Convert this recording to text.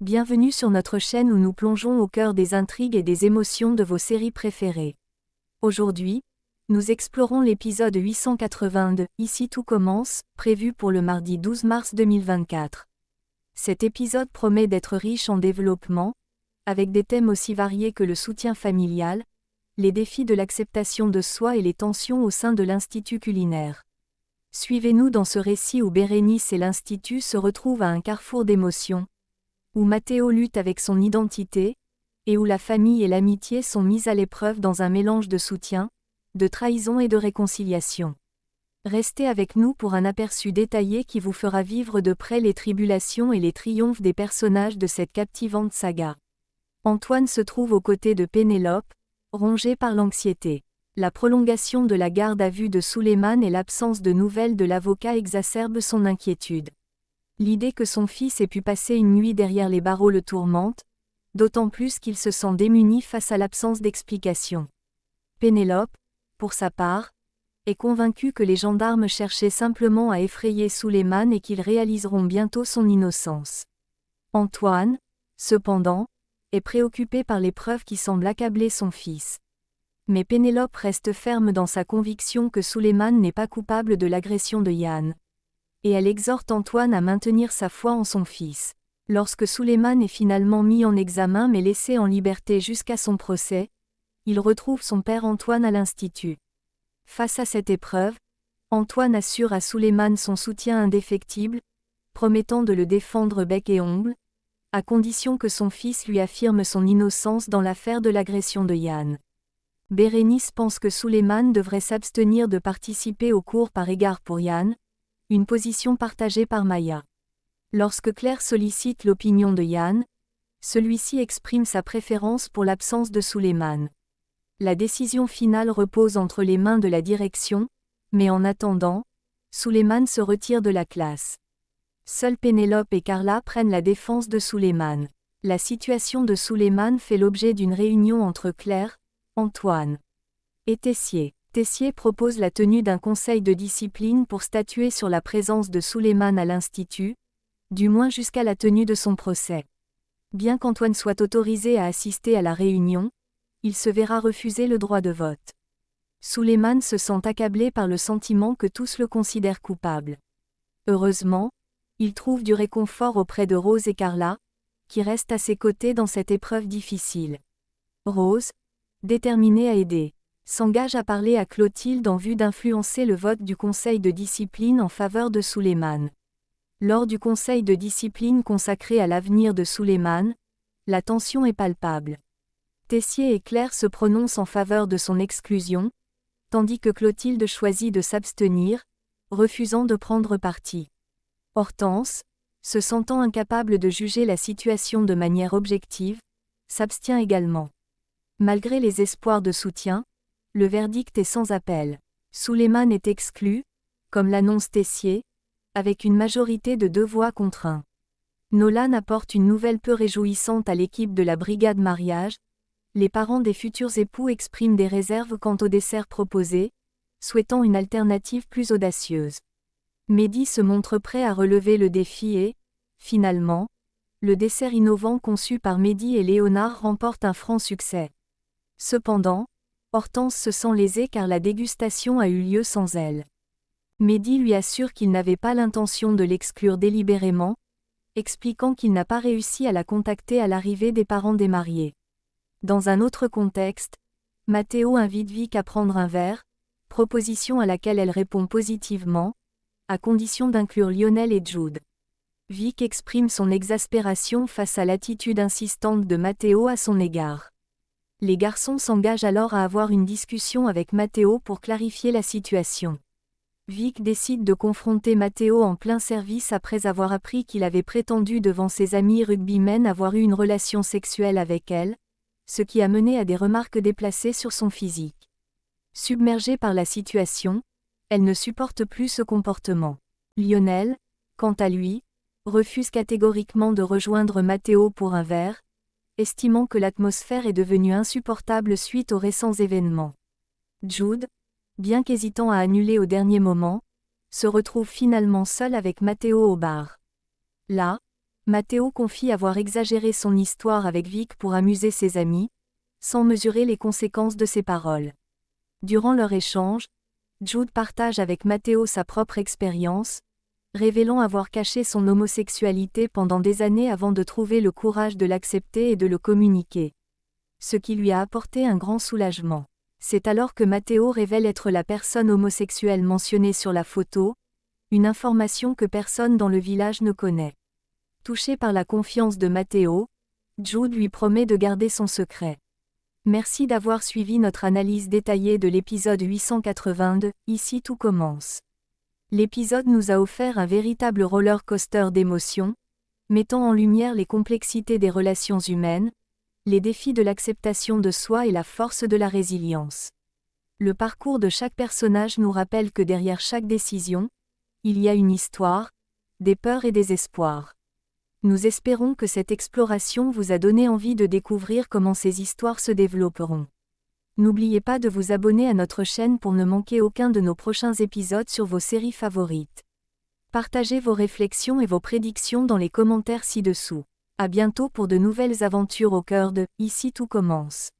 Bienvenue sur notre chaîne où nous plongeons au cœur des intrigues et des émotions de vos séries préférées. Aujourd'hui, nous explorons l'épisode 880 de Ici tout commence, prévu pour le mardi 12 mars 2024. Cet épisode promet d'être riche en développement, avec des thèmes aussi variés que le soutien familial, les défis de l'acceptation de soi et les tensions au sein de l'Institut culinaire. Suivez-nous dans ce récit où Bérénice et l'Institut se retrouvent à un carrefour d'émotions, où Mathéo lutte avec son identité, et où la famille et l'amitié sont mises à l'épreuve dans un mélange de soutien, de trahison et de réconciliation. Restez avec nous pour un aperçu détaillé qui vous fera vivre de près les tribulations et les triomphes des personnages de cette captivante saga. Antoine se trouve aux côtés de Pénélope, rongé par l'anxiété. La prolongation de la garde à vue de Souleymane et l'absence de nouvelles de l'avocat exacerbent son inquiétude. L'idée que son fils ait pu passer une nuit derrière les barreaux le tourmente, d'autant plus qu'il se sent démuni face à l'absence d'explication. Pénélope, pour sa part, est convaincue que les gendarmes cherchaient simplement à effrayer Souleymane et qu'ils réaliseront bientôt son innocence. Antoine, cependant, est préoccupé par les preuves qui semblent accabler son fils. Mais Pénélope reste ferme dans sa conviction que Souleymane n'est pas coupable de l'agression de Yann. Et elle exhorte Antoine à maintenir sa foi en son fils. Lorsque Souleymane est finalement mis en examen mais laissé en liberté jusqu'à son procès, il retrouve son père Antoine à l'Institut. Face à cette épreuve, Antoine assure à Souleymane son soutien indéfectible, promettant de le défendre bec et ongle, à condition que son fils lui affirme son innocence dans l'affaire de l'agression de Yann. Bérénice pense que Souleymane devrait s'abstenir de participer au cours par égard pour Yann, une position partagée par Maya. Lorsque Claire sollicite l'opinion de Yann, celui-ci exprime sa préférence pour l'absence de Souleymane. La décision finale repose entre les mains de la direction, mais en attendant, Souleymane se retire de la classe. Seules Pénélope et Carla prennent la défense de Souleymane. La situation de Souleymane fait l'objet d'une réunion entre Claire, Antoine et Tessier. Tessier propose la tenue d'un conseil de discipline pour statuer sur la présence de Souleymane à l'Institut, du moins jusqu'à la tenue de son procès. Bien qu'Antoine soit autorisé à assister à la réunion, il se verra refuser le droit de vote. Souleymane se sent accablé par le sentiment que tous le considèrent coupable. Heureusement, il trouve du réconfort auprès de Rose et Carla, qui restent à ses côtés dans cette épreuve difficile. Rose, déterminée à aider, s'engage à parler à Clotilde en vue d'influencer le vote du conseil de discipline en faveur de Souleymane. Lors du conseil de discipline consacré à l'avenir de Souleymane, la tension est palpable. Tessier et Claire se prononcent en faveur de son exclusion, tandis que Clotilde choisit de s'abstenir, refusant de prendre parti. Hortense, se sentant incapable de juger la situation de manière objective, s'abstient également. Malgré les espoirs de soutien, le verdict est sans appel. Souleymane est exclu, comme l'annonce Tessier, avec une majorité de 2 voix contre 1. Nolan apporte une nouvelle peu réjouissante à l'équipe de la brigade mariage. Les parents des futurs époux expriment des réserves quant au dessert proposé, souhaitant une alternative plus audacieuse. Mehdi se montre prêt à relever le défi et, finalement, le dessert innovant conçu par Mehdi et Léonard remporte un franc succès. Cependant, Hortense se sent lésée car la dégustation a eu lieu sans elle. Mehdi lui assure qu'il n'avait pas l'intention de l'exclure délibérément, expliquant qu'il n'a pas réussi à la contacter à l'arrivée des parents des mariés. Dans un autre contexte, Mathéo invite Vic à prendre un verre, proposition à laquelle elle répond positivement, à condition d'inclure Lionel et Jude. Vic exprime son exaspération face à l'attitude insistante de Mathéo à son égard. Les garçons s'engagent alors à avoir une discussion avec Mathéo pour clarifier la situation. Vic décide de confronter Mathéo en plein service après avoir appris qu'il avait prétendu devant ses amis rugbymen avoir eu une relation sexuelle avec elle, ce qui a mené à des remarques déplacées sur son physique. Submergée par la situation, elle ne supporte plus ce comportement. Lionel, quant à lui, refuse catégoriquement de rejoindre Mathéo pour un verre, estimant que l'atmosphère est devenue insupportable suite aux récents événements. Jude, bien qu'hésitant à annuler au dernier moment, se retrouve finalement seul avec Mathéo au bar. Là, Matteo confie avoir exagéré son histoire avec Vic pour amuser ses amis, sans mesurer les conséquences de ses paroles. Durant leur échange, Jude partage avec Matteo sa propre expérience, révélant avoir caché son homosexualité pendant des années avant de trouver le courage de l'accepter et de le communiquer. Ce qui lui a apporté un grand soulagement. C'est alors que Matteo révèle être la personne homosexuelle mentionnée sur la photo, une information que personne dans le village ne connaît. Touché par la confiance de Matteo, Jude lui promet de garder son secret. Merci d'avoir suivi notre analyse détaillée de l'épisode 882, Ici tout commence. L'épisode nous a offert un véritable roller coaster d'émotions, mettant en lumière les complexités des relations humaines, les défis de l'acceptation de soi et la force de la résilience. Le parcours de chaque personnage nous rappelle que derrière chaque décision, il y a une histoire, des peurs et des espoirs. Nous espérons que cette exploration vous a donné envie de découvrir comment ces histoires se développeront. N'oubliez pas de vous abonner à notre chaîne pour ne manquer aucun de nos prochains épisodes sur vos séries favorites. Partagez vos réflexions et vos prédictions dans les commentaires ci-dessous. À bientôt pour de nouvelles aventures au cœur de « Ici tout commence ».